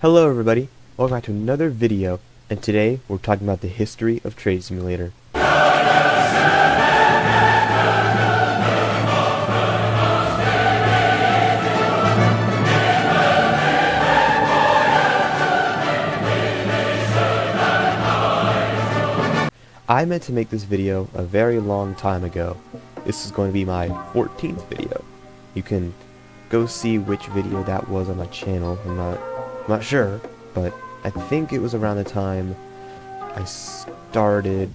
Hello everybody, welcome back to another video, and today we're talking about the history of Trade Simulator. I meant to make this video a very long time ago. This is going to be my 14th video. You can go see which video that was on my channel. I'm not sure, but I think it was around the time I started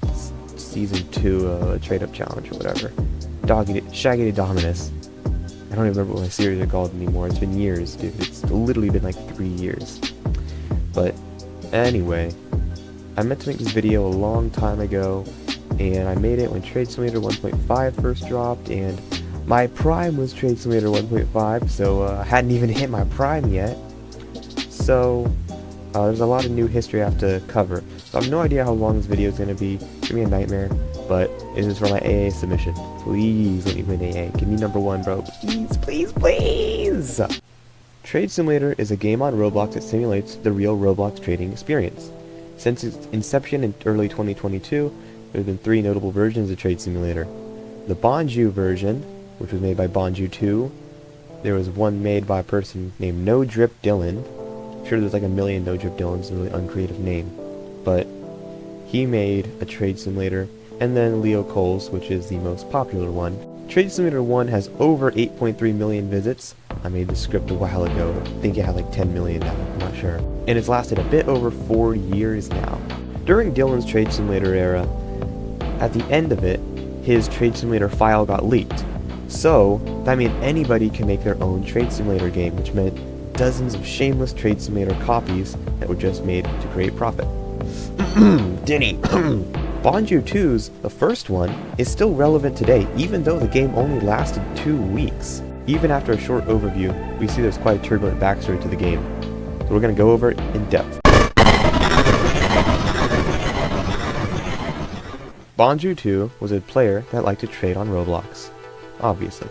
season 2 of Trade Up Challenge or whatever. Shaggy Dominus. I don't even remember what my series are called anymore. It's been years, dude. It's literally been like 3 years. But anyway, I meant to make this video a long time ago, and I made it when Trade Simulator 1.5 first dropped, and my prime was Trade Simulator 1.5, so I hadn't even hit my prime yet. So there's a lot of new history I have to cover. So I have no idea how long this video is going to be. It's going to be a nightmare, but this is for my AA submission. Please let me win AA. Give me number 1, bro. Please, please, please! Trade Simulator is a game on Roblox that simulates the real Roblox trading experience. Since its inception in early 2022, there have been 3 notable versions of Trade Simulator. The Bonju version, which was made by Bonju 2. There was one made by a person named No Drip Dylan. I'm sure there's like a million No Drip Dylans, a really uncreative name. But he made a Trade Simulator, and then Leo Coles, which is the most popular one. Trade Simulator 1 has over 8.3 million visits. I made the script a while ago. I think it had like 10 million now, I'm not sure. And it's lasted a bit over 4 years now. During Dylan's Trade Simulator era, at the end of it, his Trade Simulator file got leaked. So, that meant anybody can make their own Trade Simulator game, which meant dozens of shameless Trade Simulator copies that were just made to create profit. Diddy! Bonju 2's, the first one, is still relevant today, even though the game only lasted 2 weeks. Even after a short overview, we see there's quite a turbulent backstory to the game. So we're going to go over it in depth. Bonju 2 was a player that liked to trade on Roblox, obviously.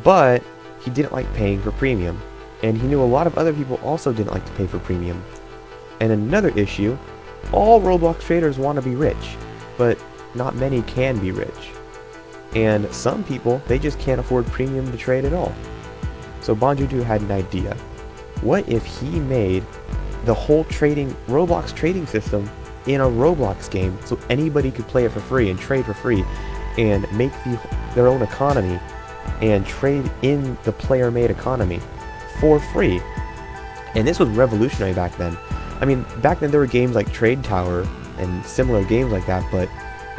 But he didn't like paying for premium, and he knew a lot of other people also didn't like to pay for premium. And another issue, all Roblox traders want to be rich, but not many can be rich. And some people, they just can't afford premium to trade at all. So Bonju 2 had an idea. What if he made the whole Roblox trading system in a Roblox game so anybody could play it for free and trade for free and make their own economy and trade in the player-made economy for free? And this was revolutionary back then. I mean, back then there were games like Trade Tower and similar games like that, but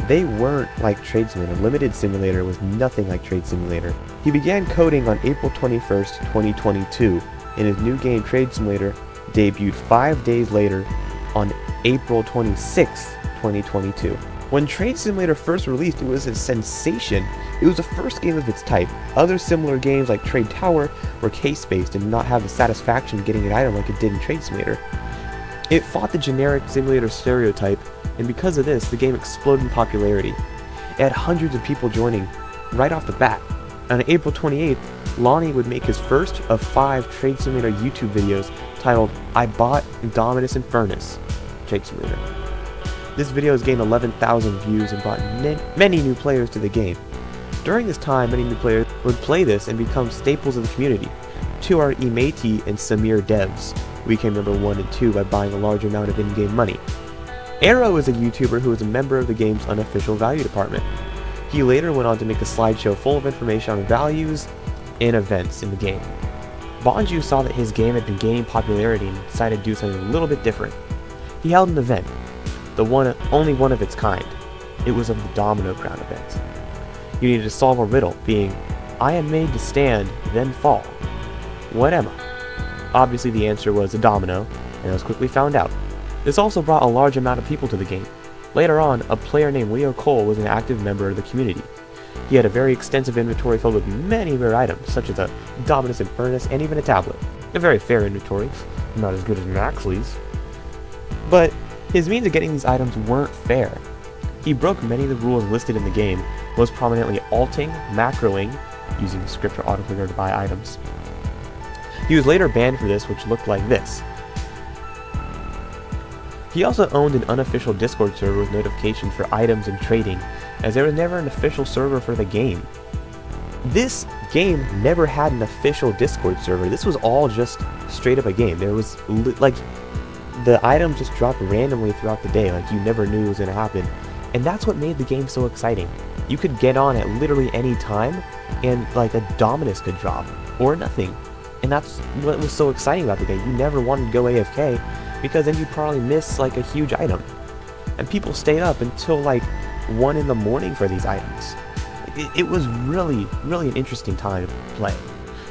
they weren't like Trade Simulator. Limited Simulator was nothing like Trade Simulator. He began coding on April 21st, 2022, and his new game Trade Simulator debuted 5 days later on April 26th, 2022. When Trade Simulator first released, it was a sensation. It was the first game of its type. Other similar games like Trade Tower were case-based and did not have the satisfaction of getting an item like it did in Trade Simulator. It fought the generic simulator stereotype, and because of this, the game exploded in popularity. It had hundreds of people joining right off the bat. On April 28th, Lonnie would make his first of 5 Trade Simulator YouTube videos titled I Bought Dominus and Furnace Trade Simulator. This video has gained 11,000 views and brought many new players to the game. During this time, many new players would play this and become staples of the community. 2 are Imati and Samir Devs, who became number 1 and 2 by buying a large amount of in-game money. Arrow is a YouTuber who is a member of the game's unofficial value department. He later went on to make a slideshow full of information on values and events in the game. Bonju saw that his game had been gaining popularity and decided to do something a little bit different. He held an event, only one of its kind. It was of the Domino Crown event. You needed to solve a riddle, being, I am made to stand, then fall. What am I? Obviously the answer was a domino, and it was quickly found out. This also brought a large amount of people to the game. Later on, a player named Leo Cole was an active member of the community. He had a very extensive inventory filled with many rare items, such as a Dominus and Furnace, and even a tablet. A very fair inventory, not as good as Maxley's. But his means of getting these items weren't fair. He broke many of the rules listed in the game, most prominently alting, macroing, using the script or autoclicker to buy items. He was later banned for this, which looked like this. He also owned an unofficial Discord server with notifications for items and trading, as there was never an official server for the game. This game never had an official Discord server. This was all just straight up a game. There was like the items just dropped randomly throughout the day, like you never knew it was going to happen. And that's what made the game so exciting. You could get on at literally any time and like a Dominus could drop or nothing. And that's what was so exciting about the game. You never wanted to go AFK because then you'd probably miss like a huge item. And people stayed up until like 1 in the morning for these items. It was really an interesting time to play.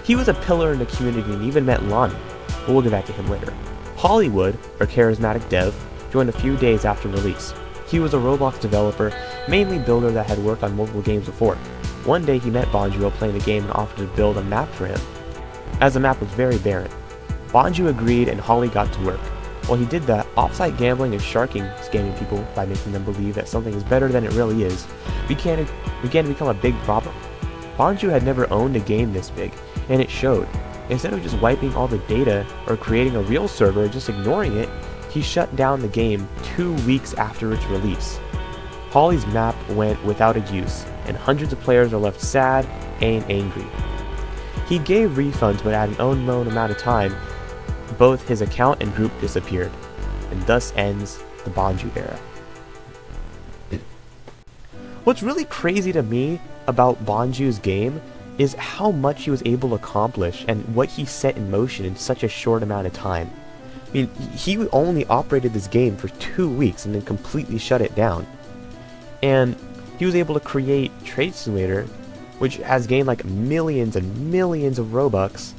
He was a pillar in the community and even met Lonnie, but we'll get back to him later. Hollywood, our charismatic dev, joined a few days after release. He was a Roblox developer, mainly builder that had worked on multiple games before. One day he met Bonju while playing the game and offered to build a map for him, as the map was very barren. Bonju agreed and Holly got to work. While he did that, offsite gambling and sharking, scamming people by making them believe that something is better than it really is, began to become a big problem. Bonju had never owned a game this big, and it showed. Instead of just wiping all the data or creating a real server and just ignoring it, he shut down the game 2 weeks after its release. Holly's map went without a use, and hundreds of players are left sad and angry. He gave refunds, but at an unknown amount of time, both his account and group disappeared, and thus ends the Bonju era. What's really crazy to me about Bonju's game is how much he was able to accomplish and what he set in motion in such a short amount of time. I mean, he only operated this game for 2 weeks and then completely shut it down. And he was able to create Trade Simulator, which has gained like millions and millions of Robux,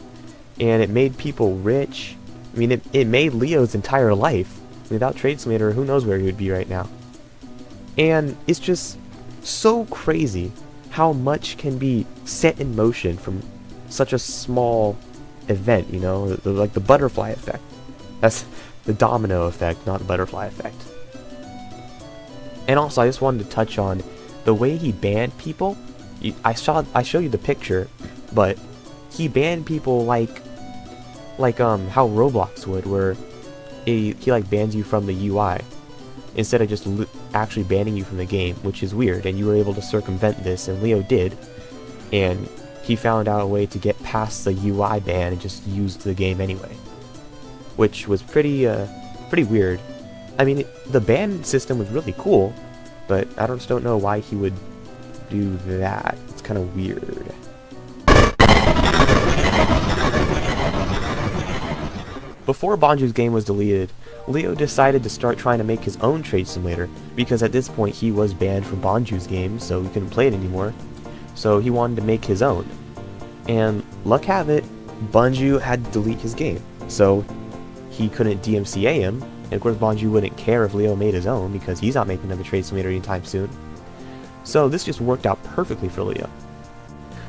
and it made people rich. I mean, it made Leo's entire life. Without Trade Simulator, who knows where he would be right now. And it's just so crazy how much can be set in motion from such a small event, you know, like the butterfly effect. That's the domino effect, not the butterfly effect. And also, I just wanted to touch on the way he banned people. I showed you the picture, but he banned people like how Roblox would, where he like bans you from the UI instead of just actually banning you from the game, which is weird. And you were able to circumvent this, and Leo did, and he found out a way to get past the UI ban and just used the game anyway, which was pretty weird. I mean, the ban system was really cool, but I just don't know why he would do that. It's kind of weird. Before Bonju's game was deleted, Leo decided to start trying to make his own Trade Simulator, because at this point he was banned from Bonju's game, so he couldn't play it anymore. So he wanted to make his own. And luck have it, Bonju had to delete his game, so he couldn't DMCA him, and of course Bonju wouldn't care if Leo made his own, because he's not making another Trade Simulator anytime soon. So this just worked out perfectly for Leo.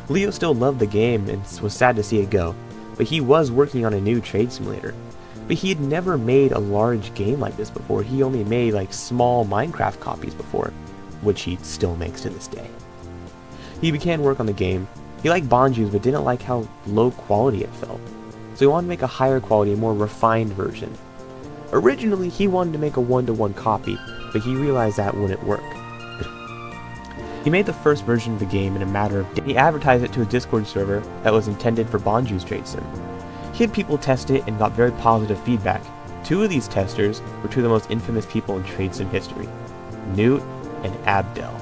Leo still loved the game and was sad to see it go, but he was working on a new Trade Simulator. But he had never made a large game like this before. He only made like small Minecraft copies before, which he still makes to this day. He began work on the game. He liked Bonju's but didn't like how low quality it felt. So he wanted to make a higher quality, more refined version. Originally, he wanted to make a 1-to-1 copy, but he realized that wouldn't work. He made the first version of the game in a matter of days. He advertised it to a Discord server that was intended for Bonju's Trade Sim. He had people test it and got very positive feedback. 2 of these testers were 2 of the most infamous people in Trade Sim history, Newt and Abdel.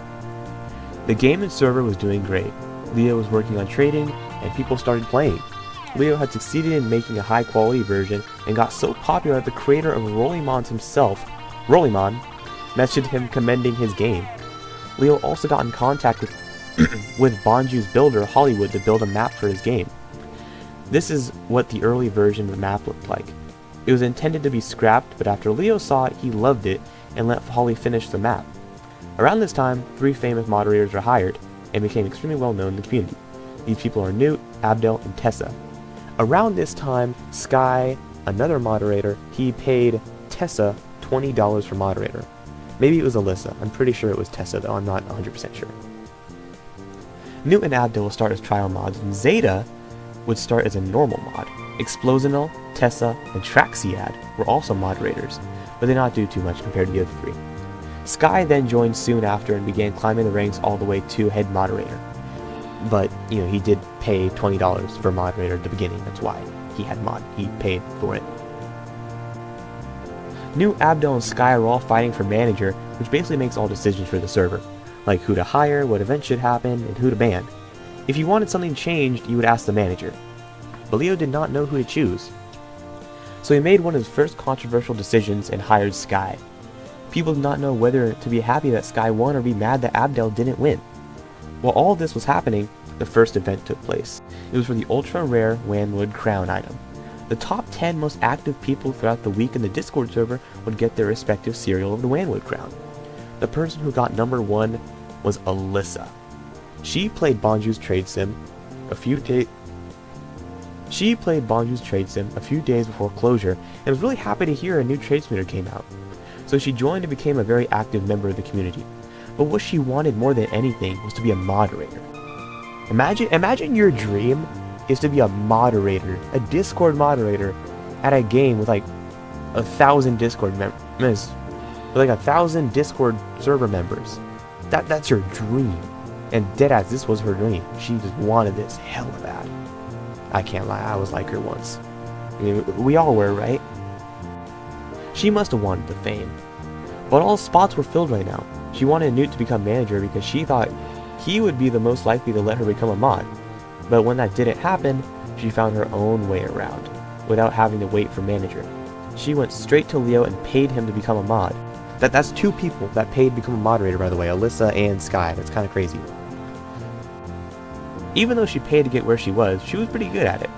The game and server was doing great. Leo was working on trading, and people started playing. Leo had succeeded in making a high quality version and got so popular that the creator of Rollymon himself, Rollymon, messaged him commending his game. Leo also got in contact with Bonju's builder, Hollywood, to build a map for his game. This is what the early version of the map looked like. It was intended to be scrapped, but after Leo saw it, he loved it and let Holly finish the map. Around this time, 3 famous moderators were hired and became extremely well known in the community. These people are Newt, Abdel, and Tessa. Around this time, Sky, another moderator, he paid Tessa $20 for moderator. Maybe it was Alyssa. I'm pretty sure it was Tessa, though I'm not 100% sure. Newt and Abdel will start as trial mods, and Zeta would start as a normal mod. Explosional, Tessa, and Traxiad were also moderators. but did not do too much compared to the other three. Sky then joined soon after and began climbing the ranks all the way to head moderator. But, he did pay $20 for moderator at the beginning. That's why he paid for it. New Abdel and Sky are all fighting for manager, which basically makes all decisions for the server, like who to hire, what events should happen, and who to ban. If you wanted something changed, you would ask the manager. But Leo did not know who to choose. So he made one of his first controversial decisions and hired Sky. People did not know whether to be happy that Sky won or be mad that Abdel didn't win. While all this was happening, the first event took place. It was for the ultra rare Wanwood Crown item. The top 10 most active people throughout the week in the Discord server would get their respective cereal of the Wanwood Crown. The person who got number 1 was Alyssa. She played Bonju's Trade Sim a few days before closure and was really happy to hear a new trade submitter came out. So she joined and became a very active member of the community. But what she wanted more than anything was to be a moderator. Imagine your dream is to be a moderator, a Discord moderator at a game with like 1,000 Discord members, with like 1,000 Discord server members. That's your dream. And deadass, this was her dream. She just wanted this hella bad. I can't lie, I was like her once. I mean, we all were, right? She must have wanted the fame. But all spots were filled right now. She wanted Newt to become manager because she thought he would be the most likely to let her become a mod. But when that didn't happen, she found her own way around, without having to wait for manager. She went straight to Leo and paid him to become a mod. That's 2 people that paid to become a moderator, by the way, Alyssa and Sky. That's kind of crazy. Even though she paid to get where she was pretty good at it.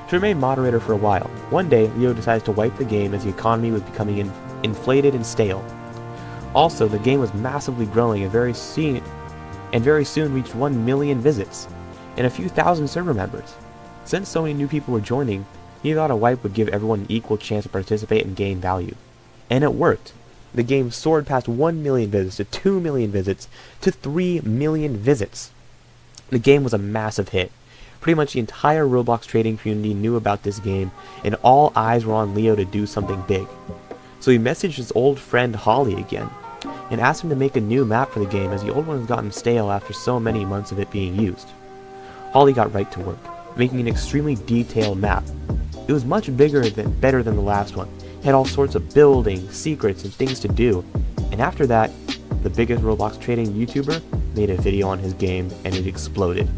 She remained moderator for a while. One day, Leo decided to wipe the game as the economy was becoming inflated and stale. Also, the game was massively growing and very soon reached 1 million visits and a few thousand server members. Since so many new people were joining, he thought a wipe would give everyone an equal chance to participate and gain value. And it worked. The game soared past 1 million visits to 2 million visits to 3 million visits. The game was a massive hit. Pretty much the entire Roblox trading community knew about this game, and all eyes were on Leo to do something big. So he messaged his old friend Holly again, and asked him to make a new map for the game as the old one had gotten stale after so many months of it being used. Holly got right to work, making an extremely detailed map. It was much better than the last one. It had all sorts of buildings, secrets, and things to do. And after that, the biggest Roblox trading YouTuber made a video on his game and it exploded.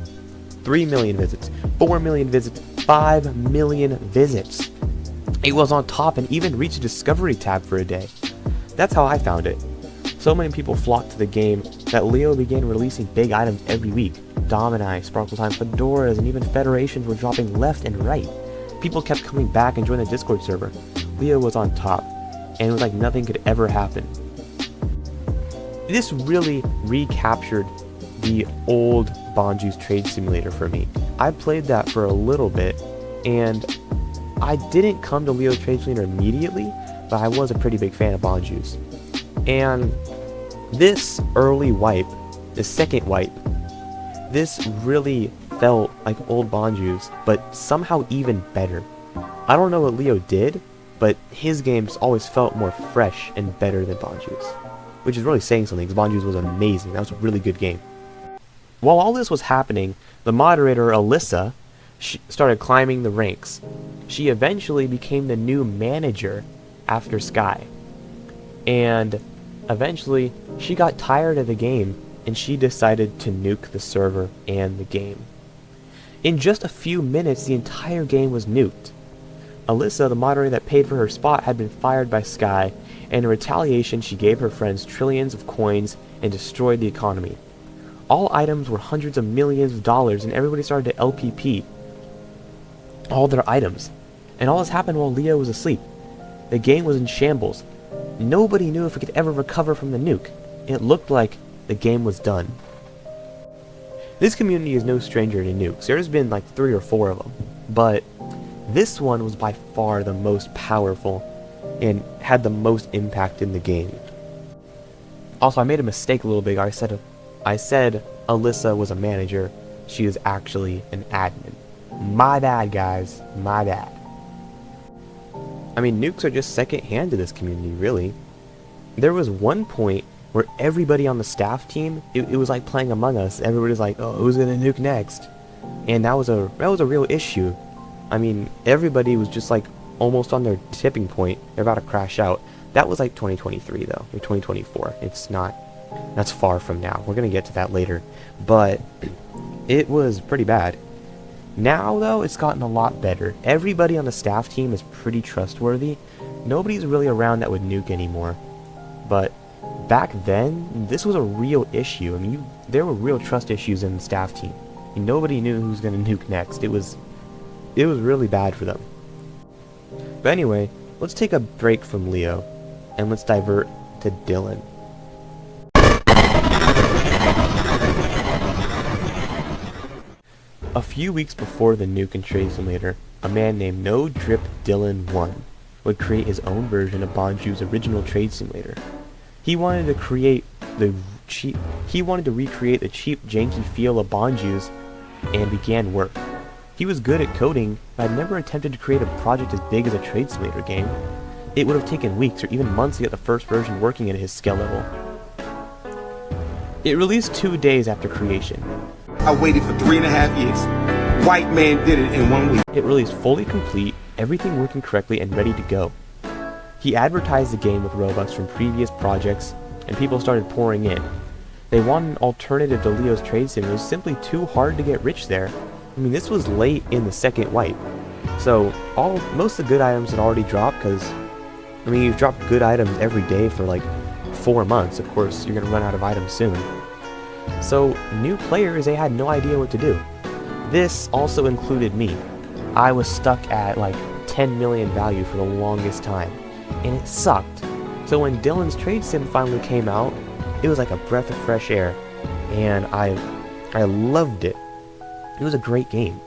3 million visits, 4 million visits, 5 million visits. It was on top and even reached a discovery tab for a day. That's how I found it. So many people flocked to the game that Leo began releasing big items every week. Domini, Sparkle Time, Fedoras, and even Federations were dropping left and right. People kept coming back and joining the Discord server. Leo was on top, and it was like nothing could ever happen. This really recaptured the old Bonju's Trade Simulator for me. I played that for a little bit, and I didn't come to Leo Trade Simulator immediately, but I was a pretty big fan of Bonju's. And this early wipe, the second wipe, this really felt like old Bonju's, but somehow even better. I don't know what Leo did, but his games always felt more fresh and better than Bonju's, which is really saying something, because Bonju's was amazing. That was a really good game. While all this was happening, the moderator, Alyssa, started climbing the ranks. She eventually became the new manager after Sky. And eventually, she got tired of the game, and she decided to nuke the server and the game. In just a few minutes, the entire game was nuked. Alyssa, the moderator that paid for her spot, had been fired by Sky, and in retaliation, she gave her friends trillions of coins and destroyed the economy. All items were hundreds of millions of dollars, and everybody started to LPP all their items. And all this happened while Leo was asleep. The game was in shambles. Nobody knew if it could ever recover from the nuke. It looked like the game was done. This community is no stranger to nukes. There's been like 3 or 4 of them. But this one was by far the most powerful and had the most impact in the game. Also, I made a mistake a little bit. I said Alyssa was a manager. She is actually an admin. My bad, guys. My bad. I mean, nukes are just second hand to this community, really. There was one point where everybody on the staff team, it was like playing Among Us. Everybody was like, oh, who's gonna nuke next? And that was a real issue. I mean, everybody was just like almost on their tipping point. They're about to crash out. That was like 2023 though, or 2024. It's not, that's far from now. We're gonna get to that later. But it was pretty bad. Now though, it's gotten a lot better. Everybody on the staff team is pretty trustworthy. Nobody's really around that would nuke anymore. But back then, this was a real issue. I mean, there were real trust issues in the staff team. And nobody knew who was going to nuke next. It was really bad for them. But anyway, let's take a break from Leo, and let's divert to Dylan. A few weeks before the Nuke and Trade Simulator, a man named No Drip Dylan 1 would create his own version of Bonju's original Trade Simulator. He wanted to recreate the cheap, janky feel of Bonju's and began work. He was good at coding, but had never attempted to create a project as big as a Trade Simulator game. It would have taken weeks or even months to get the first version working at his skill level. It released 2 days after creation. I waited for 3.5 years. White man did it in 1 week. It released fully complete, everything working correctly and ready to go. He advertised the game with Robux from previous projects, and people started pouring in. They wanted an alternative to Leo's Trade Sim. It was simply too hard to get rich there. I mean, this was late in the second wipe. So, most of the good items had already dropped, because, I mean, you've dropped good items every day for like 4 months. Of course, you're going to run out of items soon. So, new players, they had no idea what to do. This also included me. I was stuck at like 10 million value for the longest time, and it sucked. So when Dylan's Trade Sim finally came out, it was like a breath of fresh air, and I loved it. It was a great game.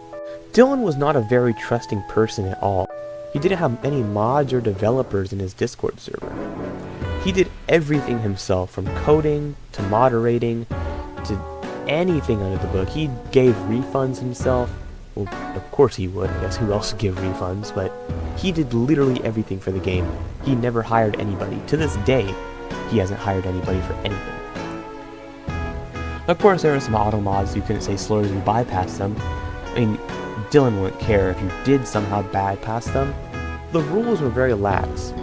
Dylan was not a very trusting person at all. He didn't have any mods or developers in his Discord server. He did everything himself, from coding to moderating to anything under the book. He gave refunds himself. Well, of course he would. I guess who else would give refunds? But he did literally everything for the game. He never hired anybody. To this day, he hasn't hired anybody for anything. Of course, there are some auto mods you couldn't say slurs and bypass them. I mean, Dylan wouldn't care if you did somehow bypass them. The rules were very lax.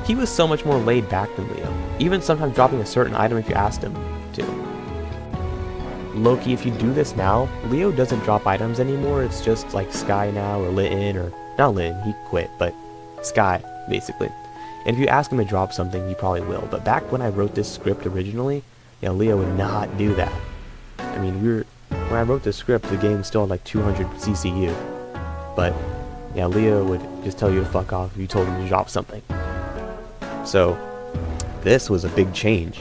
He was so much more laid back than Leo, even sometimes dropping a certain item if you asked him to. Loki, if you do this now, Leo doesn't drop items anymore. It's just like Sky now, or Litten, or not Litten, he quit, but Sky, basically. And if you ask him to drop something, he probably will. But back when I wrote this script originally, yeah, Leo would not do that. I mean, when I wrote this script, the game still had like 200 CCU. But yeah, Leo would just tell you to fuck off if you told him to drop something. So this was a big change.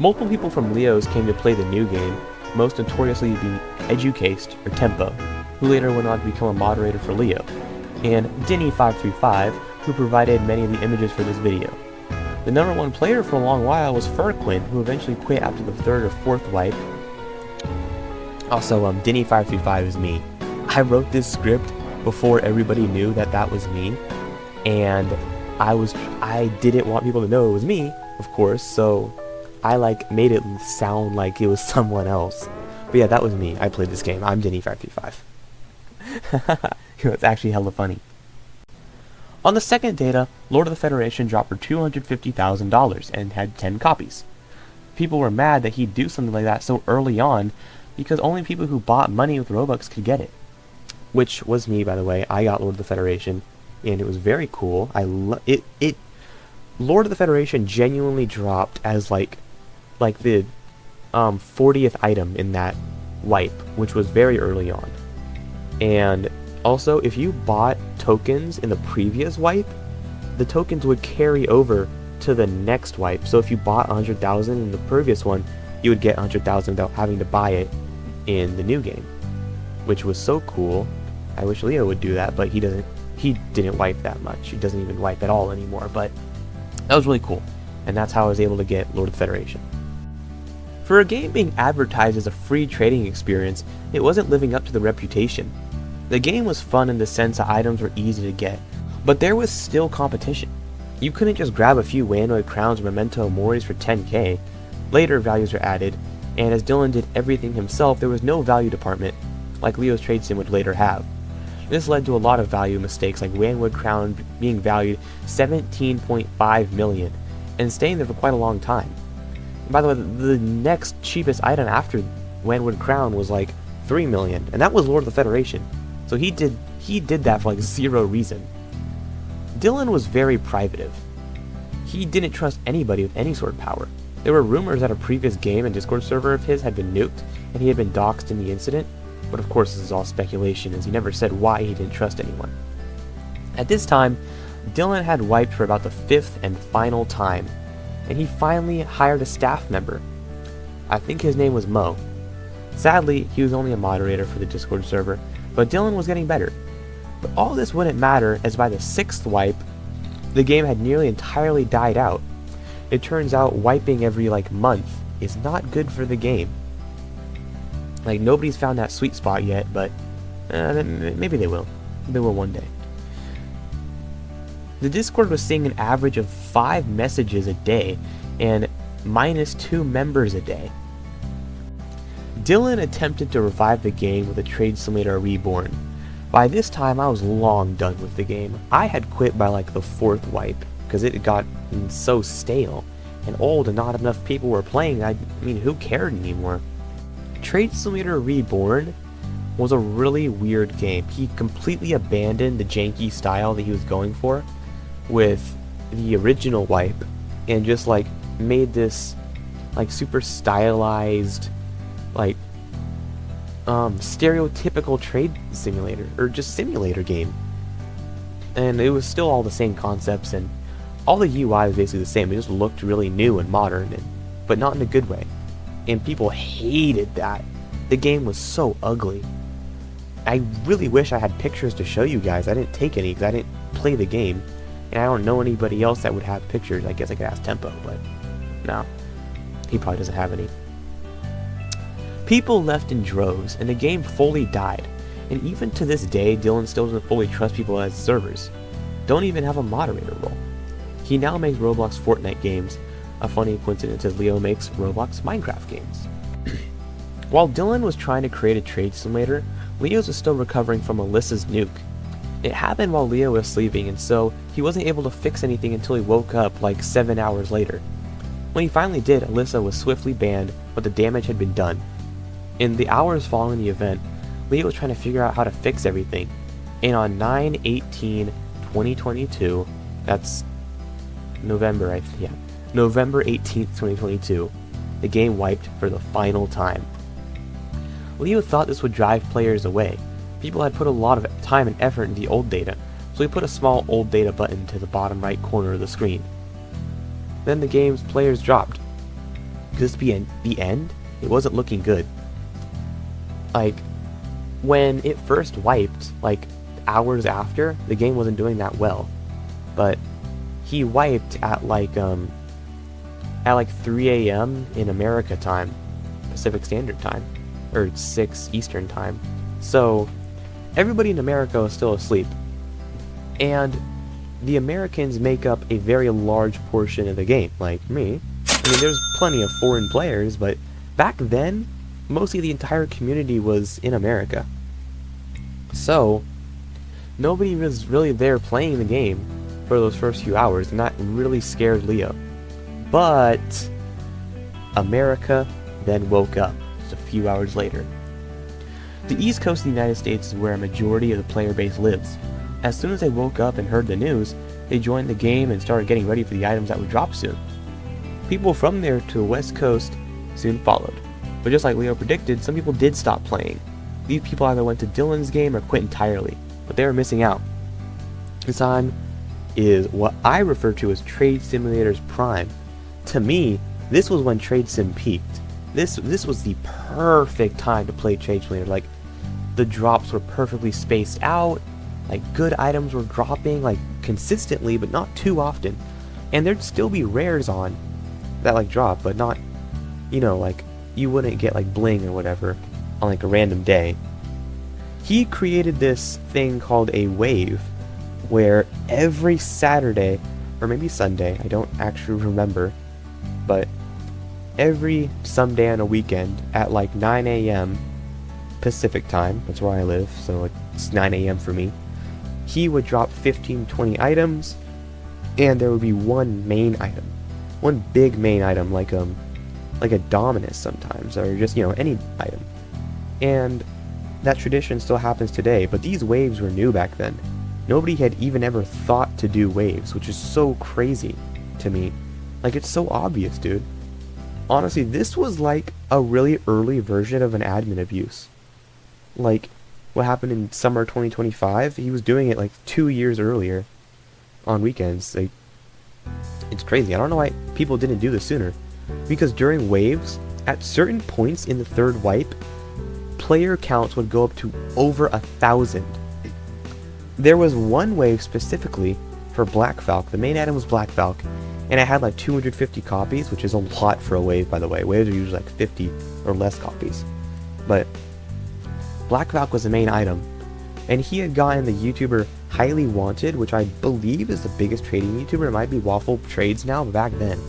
Multiple people from Leo's came to play the new game, most notoriously being Educased, or Tempo, who later went on to become a moderator for Leo, and Denny535, who provided many of the images for this video. The number one player for a long while was Furquin, who eventually quit after the 3rd or 4th wipe. Also, Denny535 is me. I wrote this script before everybody knew that that was me, and I didn't want people to know it was me, of course, so I made it sound like it was someone else. But yeah, that was me. I played this game. I'm Denny535. It's actually hella funny. On the second data, Lord of the Federation dropped for $250,000 and had 10 copies. People were mad that he'd do something like that so early on, because only people who bought money with Robux could get it. Which was me, by the way. I got Lord of the Federation, and it was very cool. Lord of the Federation genuinely dropped as like the 40th item in that wipe, which was very early on. And also, if you bought tokens in the previous wipe, the tokens would carry over to the next wipe. So if you bought 100,000 in the previous one, you would get 100,000 without having to buy it in the new game, which was so cool. I wish Leo would do that, but he didn't wipe that much. He doesn't even wipe at all anymore, but that was really cool. And that's how I was able to get Lord of the Federation. For a game being advertised as a free trading experience, it wasn't living up to the reputation. The game was fun in the sense that items were easy to get. But there was still competition. You couldn't just grab a few Wanoid crowns or memento moris for 10k. Later values were added, and as Dylan did everything himself, there was no value department like Leo's trade sim would later have. This led to a lot of value mistakes, like Wanoid crown being valued 17.5 million and staying there for quite a long time. And by the way, the next cheapest item after Wanoid crown was like 3 million, and that was Lord of the Federation. So he did that for like zero reason. Dylan was very privative. He didn't trust anybody with any sort of power. There were rumors that a previous game and Discord server of his had been nuked, and he had been doxxed in the incident, but of course this is all speculation, as he never said why he didn't trust anyone. At this time, Dylan had wiped for about the 5th and final time, and he finally hired a staff member. I think his name was Mo. Sadly, he was only a moderator for the Discord server, but Dylan was getting better. But all this wouldn't matter, as by the 6th wipe, the game had nearly entirely died out. It turns out wiping every month is not good for the game. Nobody's found that sweet spot yet, but maybe they will. They will one day. The Discord was seeing an average of 5 messages a day and -2 members a day. Dylan attempted to revive the game with a Trade Simulator Reborn. By this time, I was long done with the game. I had quit by the 4th wipe, because it got so stale and old and not enough people were playing. I mean, who cared anymore? Trade Simulator Reborn was a really weird game. He completely abandoned the janky style that he was going for with the original wipe and just made this super stylized stereotypical trade simulator, or just simulator game. And it was still all the same concepts, and all the UI was basically the same. It just looked really new and modern, but not in a good way. And people hated that. The game was so ugly. I really wish I had pictures to show you guys. I didn't take any because I didn't play the game, and I don't know anybody else that would have pictures. I guess I could ask Tempo, but no, he probably doesn't have any. People left in droves, and the game fully died. And even to this day, Dylan still doesn't fully trust people as servers. Don't even have a moderator role. He now makes Roblox Fortnite games. A funny coincidence as Leo makes Roblox Minecraft games. While Dylan was trying to create a trade simulator, Leo's was still recovering from Alyssa's nuke. It happened while Leo was sleeping, and so he wasn't able to fix anything until he woke up 7 hours later. When he finally did, Alyssa was swiftly banned, but the damage had been done. In the hours following the event, Leo was trying to figure out how to fix everything, and on 9/18/2022, that's November 18th, 2022, the game wiped for the final time. Leo thought this would drive players away. People had put a lot of time and effort into the old data, so he put a small old data button to the bottom right corner of the screen. Then the game's players dropped. Could this be the end? It wasn't looking good. When it first wiped, hours after, the game wasn't doing that well. But he wiped at 3 a.m. in America time, Pacific Standard Time, or 6 Eastern Time. So everybody in America was still asleep. And the Americans make up a very large portion of the game, like me. I mean, there's plenty of foreign players, but back then, mostly the entire community was in America. So nobody was really there playing the game for those first few hours, and that really scared Leo. But America then woke up just a few hours later. The East Coast of the United States is where a majority of the player base lives. As soon as they woke up and heard the news, they joined the game and started getting ready for the items that would drop soon. People from there to the West Coast soon followed. But just like Leo predicted, some people did stop playing. These people either went to Dylan's game or quit entirely, but they were missing out. This time is what I refer to as Trade Simulator's prime. To me, this was when Trade Sim peaked. This was the perfect time to play Trade Simulator. The drops were perfectly spaced out, good items were dropping consistently, but not too often. And there'd still be rares on that drop, but not, you wouldn't get bling or whatever on a random day. He created this thing called a wave, where every Saturday, or maybe Sunday, I don't actually remember, but every someday on a weekend at like 9 a.m. Pacific time, that's where I live, so it's 9 a.m. for me, he would drop 15-20 items, and there would be one main item, one big main item, like a Dominus sometimes, or just, any item. And that tradition still happens today, but these waves were new back then. Nobody had even ever thought to do waves, which is so crazy to me. Like, it's so obvious, dude. Honestly, this was like a really early version of an admin abuse. Like, what happened in summer 2025, he was doing it like 2 years earlier on weekends. Like, it's crazy. I don't know why people didn't do this sooner. Because during waves, at certain points in the third wipe, player counts would go up to over 1,000. There was one wave specifically for Black Falcon. The main item was Black Falcon, and it had like 250 copies, which is a lot for a wave, by the way. Waves are usually like 50 or less copies. But Black Falcon was the main item, and he had gotten the YouTuber Highly Wanted, which I believe is the biggest trading YouTuber. It might be Waffle Trades now, but back then,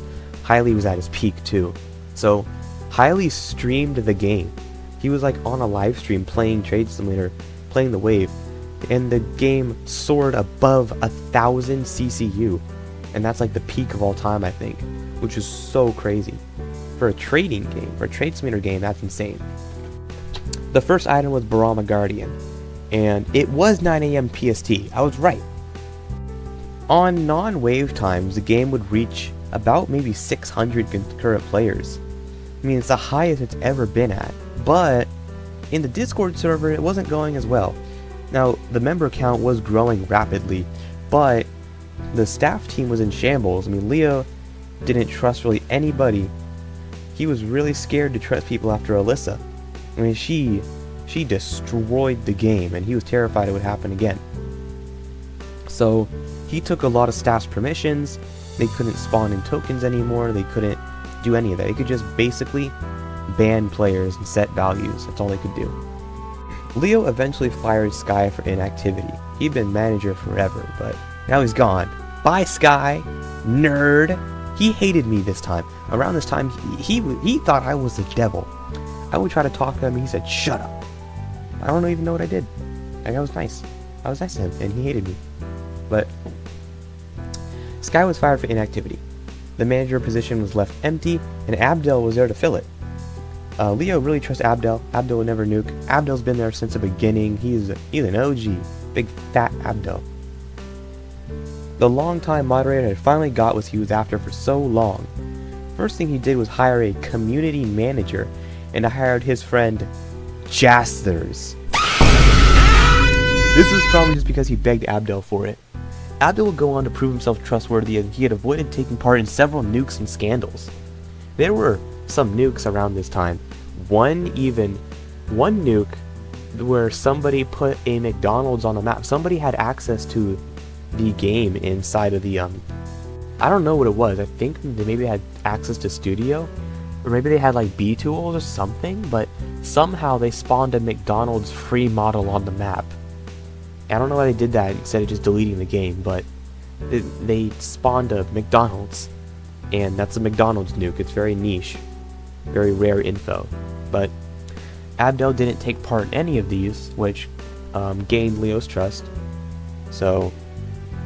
Highly was at his peak too. So Highly streamed the game. He was like on a live stream playing Trade Simulator, playing the wave, and the game soared above 1,000 CCU, and that's like the peak of all time, I think, which is so crazy. For a trading game, for a Trade Simulator game, that's insane. The first item was Barama Guardian, and it was 9 a.m. PST. I was right. On non-wave times, the game would reach about maybe 600 concurrent players. I mean, it's the highest it's ever been at, but in the Discord server, it wasn't going as well. Now, the member count was growing rapidly, but the staff team was in shambles. I mean, Leo didn't trust really anybody. He was really scared to trust people after Alyssa. I mean, she destroyed the game, and he was terrified it would happen again. So, he took a lot of staff's permissions. They couldn't spawn in tokens anymore. They couldn't do any of that. They could just basically ban players and set values. That's all they could do. Leo eventually fired Sky for inactivity. He'd been manager forever, but now he's gone. Bye, Sky, nerd. He hated me this time. Around this time, he thought I was the devil. I would try to talk to him, and he said, "Shut up." I don't even know what I did. Like, I was nice. I was nice to him, and he hated me. But Sky was fired for inactivity. The manager position was left empty, and Abdel was there to fill it. Leo really trusts Abdel. Abdel would never nuke. Abdel's been there since the beginning. He's an OG. Big fat Abdel. The longtime moderator had finally got what he was after for so long. First thing he did was hire a community manager, and I hired his friend Jasters. This was probably just because he begged Abdel for it. Abdel would go on to prove himself trustworthy, and he had avoided taking part in several nukes and scandals. There were some nukes around this time. One nuke where somebody put a McDonald's on the map. Somebody had access to the game inside of the I don't know what it was. I think they maybe had access to Studio, or maybe they had like B tools or something, but somehow they spawned a McDonald's free model on the map. I don't know why they did that instead of just deleting the game, but they spawned a McDonald's, and that's a McDonald's nuke. It's very niche, very rare info. But Abdel didn't take part in any of these, which gained Leo's trust. So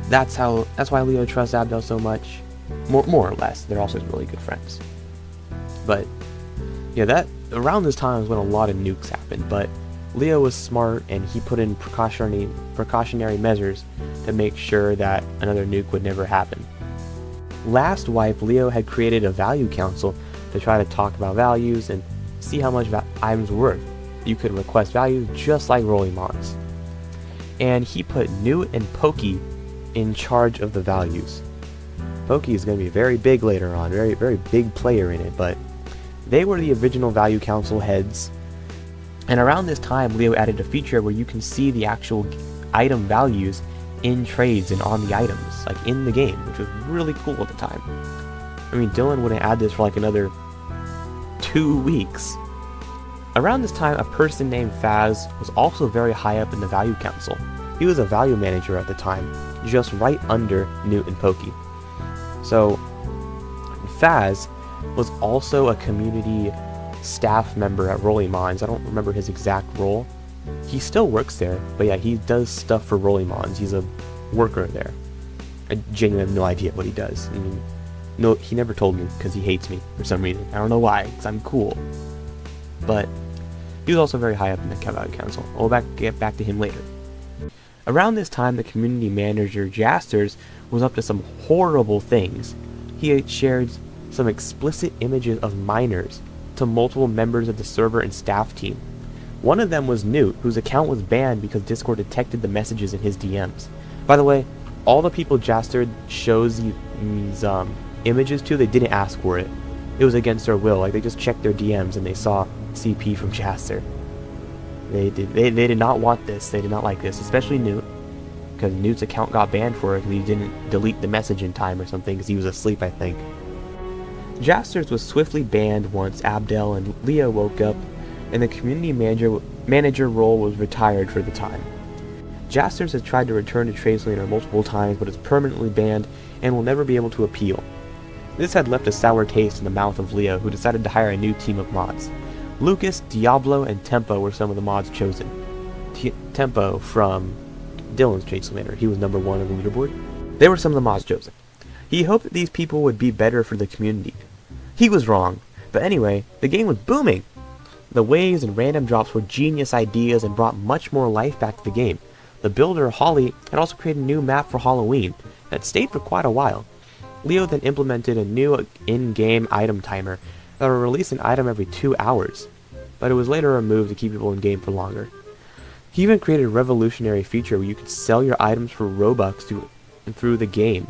that's why Leo trusts Abdel so much, more or less. They're also really good friends. But yeah, that around this time is when a lot of nukes happened. But Leo was smart, and he put in precautionary measures to make sure that another nuke would never happen. Last wipe, Leo had created a value council to try to talk about values and see how much items were worth. You could request values just like Rolling Mons. And he put Newt and Pokey in charge of the values. Pokey is going to be very big later on, very, very big player in it, but they were the original value council heads. And around this time, Leo added a feature where you can see the actual item values in trades and on the items, like in the game, which was really cool at the time. I mean, Dylan wouldn't add this for like another 2 weeks. Around this time, a person named Faz was also very high up in the value council. He was a value manager at the time, just right under Newt and Pokey. So, Faz was also a community staff member at Rolling Mons. I don't remember his exact role. He still works there, but yeah, he does stuff for Rolling Mons. He's a worker there. I genuinely have no idea what he does. I mean, no, he never told me because he hates me for some reason. I don't know why, because I'm cool. But he was also very high up in the Value Council. I'll get back to him later. Around this time, the community manager, Jasters, was up to some horrible things. He had shared some explicit images of minors to multiple members of the server and staff team. One of them was Newt, whose account was banned because Discord detected the messages in his DMs. By the way, all the people Jaster shows these images to, they didn't ask for it. It was against their will. Like, they just checked their DMs and they saw CP from Jaster. They did not want this. They did not like this, especially Newt, because Newt's account got banned for it because he didn't delete the message in time or something because he was asleep, I think. Jasters was swiftly banned once Abdel and Leo woke up, and the community manager role was retired for the time. Jasters has tried to return to TradeSimulator multiple times, but is permanently banned and will never be able to appeal. This had left a sour taste in the mouth of Leo, who decided to hire a new team of mods. Lucas, Diablo, and Tempo were some of the mods chosen. Tempo from Dylan's TradeSimulator. He was number 1 on the leaderboard. They were some of the mods chosen. He hoped that these people would be better for the community. He was wrong, but anyway, the game was booming. The waves and random drops were genius ideas and brought much more life back to the game. The builder, Holly, had also created a new map for Halloween that stayed for quite a while. Leo then implemented a new in-game item timer that would release an item every 2 hours, but it was later removed to keep people in game for longer. He even created a revolutionary feature where you could sell your items for Robux through the game,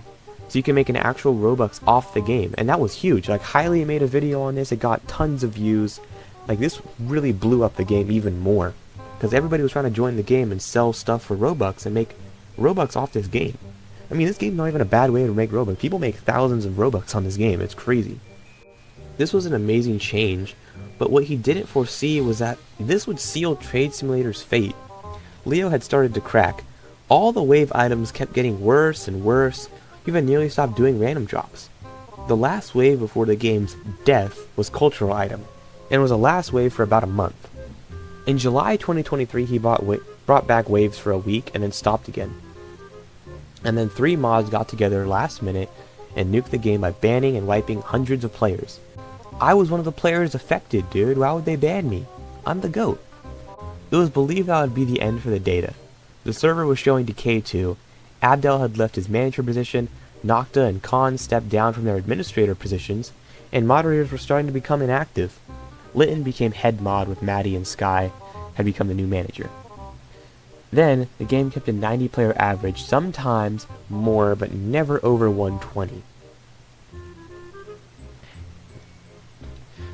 so you can make an actual Robux off the game, and that was huge. Like, Highly made a video on this, it got tons of views. Like, this really blew up the game even more, because everybody was trying to join the game and sell stuff for Robux and make Robux off this game. I mean, this game's not even a bad way to make Robux. People make thousands of Robux on this game. It's crazy. This was an amazing change, but what he didn't foresee was that this would seal TradeSimulator's fate. Leo had started to crack. All the wave items kept getting worse and worse, even nearly stopped doing random drops. The last wave before the game's death was Cultural Item, and was a last wave for about a month. In July 2023, he brought back waves for a week and then stopped again. And then 3 mods got together last minute and nuked the game by banning and wiping hundreds of players. I was one of the players affected, dude. Why would they ban me? I'm the GOAT. It was believed that would be the end for the data. The server was showing decay too. Abdel had left his manager position, Nocta and Khan stepped down from their administrator positions, and moderators were starting to become inactive. Litton became head mod with Maddie, and Sky had become the new manager. Then, the game kept a 90 player average, sometimes more, but never over 120.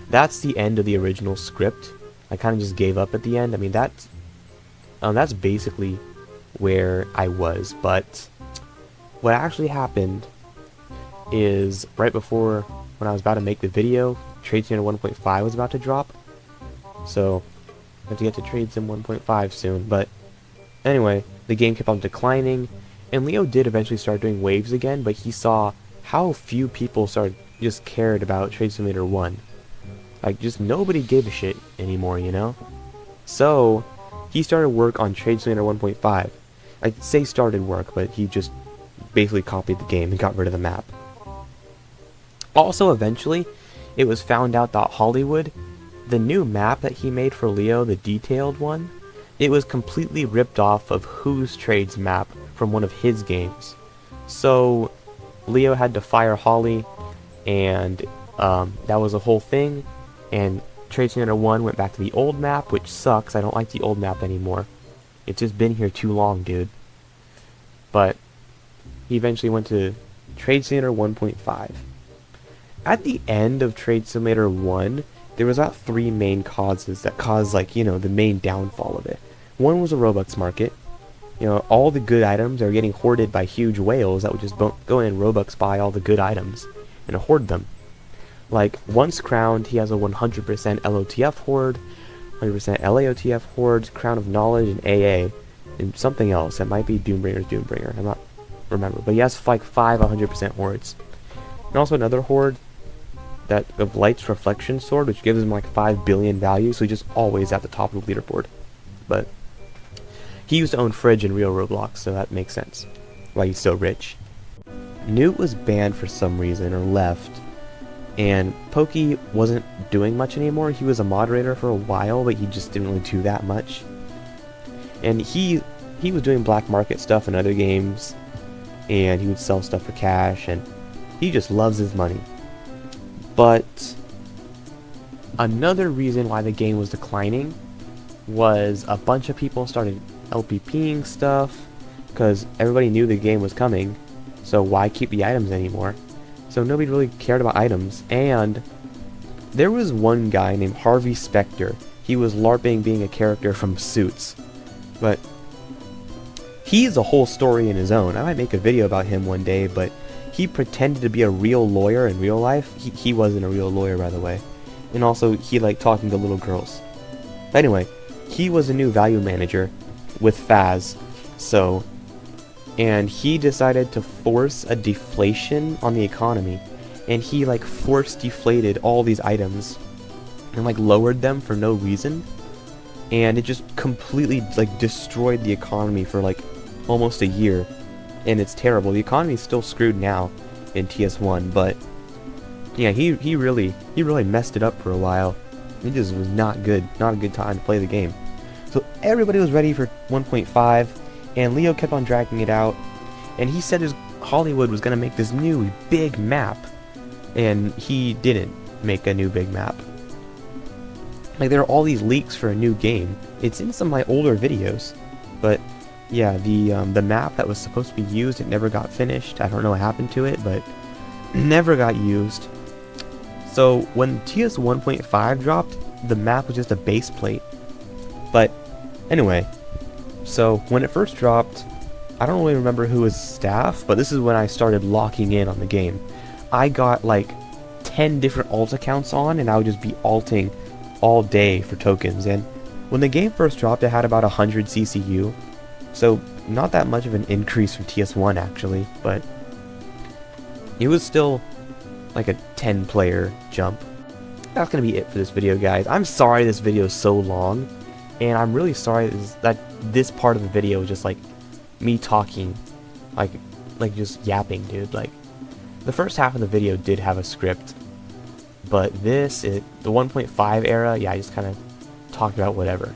That's the end of the original script. I kind of just gave up at the end. I mean, that's basically where I was, but what actually happened is right before when I was about to make the video, TradeSim 1.5 was about to drop, so I have to get to TradeSim 1.5 soon, but anyway, the game kept on declining, and Leo did eventually start doing waves again, but he saw how few people just cared about Trade Simulator 1. Like, just nobody gave a shit anymore, you know? So, he started work on Trade Simulator 1.5. I'd say started work, but he just basically copied the game and got rid of the map. Also, eventually, it was found out that Hollywood, the new map that he made for Leo, the detailed one, it was completely ripped off of Who's Trade's map from one of his games. So, Leo had to fire Holly, and that was a whole thing, and Trade Simulator 1 went back to the old map, which sucks. I don't like the old map anymore. It's just been here too long, dude. But he eventually went to Trade Simulator 1.5. At the end of Trade Simulator 1, there was about 3 main causes that caused, like, you know, the main downfall of it. One was the Robux market. You know, all the good items are getting hoarded by huge whales that would just go in and Robux buy all the good items and hoard them. Like, once crowned, he has a 100% LOTF hoard, 100% LAOTF hoard, Crown of Knowledge, and AA. and something else. It might be Doombringer. I'm not remember, but he has like 100% hordes, and also another horde that of Light's Reflection Sword, which gives him like 5 billion value, so he's just always at the top of the leaderboard. But he used to own Fridge in real Roblox, so that makes sense why he's so rich. Newt was banned for some reason, or left, and Pokey wasn't doing much anymore. He was a moderator for a while, but he just didn't really do that much. And he was doing black market stuff in other games, and he would sell stuff for cash, and he just loves his money. But another reason why the game was declining was a bunch of people started LPPing stuff, because everybody knew the game was coming, so why keep the items anymore? So nobody really cared about items. And there was one guy named Harvey Specter. He was LARPing being a character from Suits, but he's a whole story in his own. I might make a video about him one day, but he pretended to be a real lawyer in real life. He wasn't a real lawyer, by the way. And also, he liked talking to little girls. But anyway, he was a new value manager with Faz, and he decided to force a deflation on the economy, and he like force deflated all these items and like lowered them for no reason, and it just completely like destroyed the economy for like almost a year, and it's terrible. The economy is still screwed now in TS1, but yeah, he really messed it up for a while. It just was not good, not a good time to play the game. So everybody was ready for 1.5, and Leo kept on dragging it out, and he said Hollywood was going to make this new big map, and he didn't make a new big map. Like, there are all these leaks for a new game. It's in some of my older videos, but yeah, the map that was supposed to be used, it never got finished. I don't know what happened to it, but never got used. So when TS 1.5 dropped, the map was just a base plate. But anyway, so when it first dropped, I don't really remember who was staff, but this is when I started locking in on the game. I got like 10 different alt accounts on, and I would just be alting all day for tokens. And when the game first dropped, it had about 100 CCU, so not that much of an increase from TS1 actually, but it was still like a 10 player jump. That's gonna be it for this video, guys. I'm sorry this video is so long, and I'm really sorry that this part of the video is just like me talking, like just yapping, dude. Like, the first half of the video did have a script, but the 1.5 era, yeah, I just kind of talked about whatever.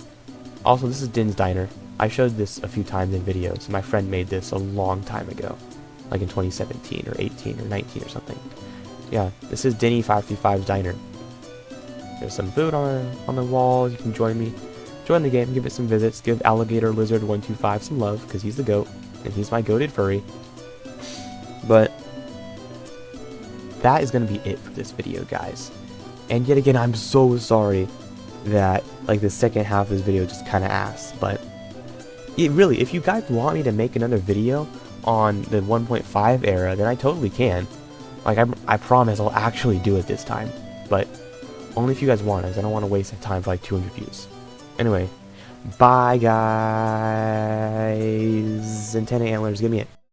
Also, this is Din's Diner. I showed this a few times in videos. My friend made this a long time ago, like in 2017 or 18 or 19 or something. Yeah, this is Denny 535's Diner. There's some food on the wall. You can join me. Join the game, give it some visits, give Alligator Lizard 125 some love, because he's the GOAT, and he's my goated furry. But that is going to be it for this video, guys. And yet again, I'm so sorry that like the second half of this video just kind of ass, but really, if you guys want me to make another video on the 1.5 era, then I totally can. Like, I promise I'll actually do it this time, but only if you guys want it, 'cause I don't want to waste my time for like 200 views. Anyway, bye guys. Antenna Antlers, give me it.